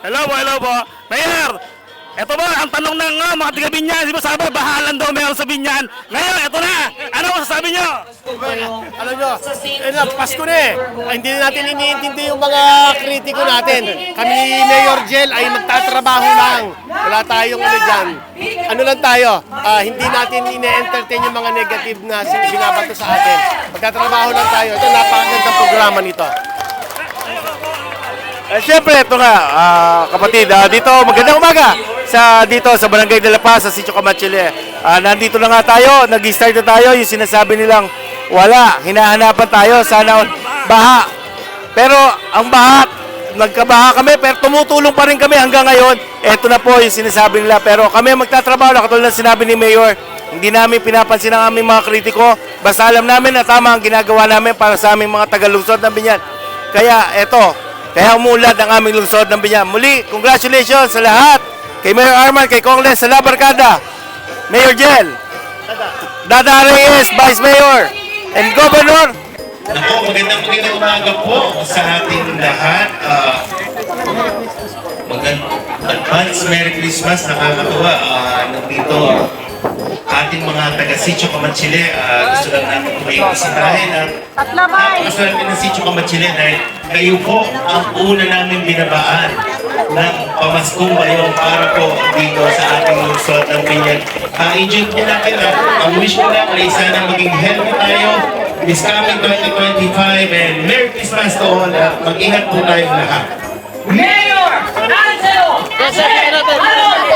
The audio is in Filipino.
Hello po. Mayor, eto ba, ang tanong ng mga taga Binyan, di ba sabi, bahalan daw meron sa Binyan. Ngayon, eto na. Ano masasabi nyo? Alam nyo, Pasko na eh. Hindi natin iniintindi yung mga kritiko natin. Kami ni Mayor Jel ay magtatrabaho lang. Wala tayong ano dyan. Ano lang tayo, hindi natin ine-entertain yung mga negative na binabato sa atin. Magtatrabaho lang tayo. Ito napakagandang programa nito. Siyempre, ito nga, kapatid, dito, magandang umaga dito sa Barangay de la Paz, sa Sitio Camachile. Nandito na nga tayo, nag-start na tayo, yung sinasabi nilang wala, hinahanapan tayo, sana baha. Pero ang baha, nagkabaha kami, pero tumutulong pa rin kami hanggang ngayon. Ito na po yung sinasabi nila, pero kami magtatrabaho na katulad ng sinabi ni Mayor, hindi namin pinapansin ang aming mga kritiko, basta alam namin na tama ang ginagawa namin para sa aming mga tagalungsod ng Binyan. Kaya umulad ang aming lungsod ng Binyan. Muli, congratulations sa lahat. Kay Mayor Arman, kay Kongles, sa La Barkada, Mayor Jel, Dada Reyes, Vice Mayor, and Governor. Ako, magandang umaga po sa ating lahat. Advance Merry Christmas, nakakatuwa. Nandito ating mga taga-Sitio Camachile, gusto lang natin kayo bisitahin at gusto natin ng Sitio Camachile dahil kayo po ang una namin binabaan ng pamaskong bayong para po dito sa ating lungsod ng Binyan. Enjoy po natin ang wish ko lang ay sana maging healthy tayo this coming 2025 and Merry Christmas to all. Mag-ingat po tayong lahat. Mayor Angelo! Ano?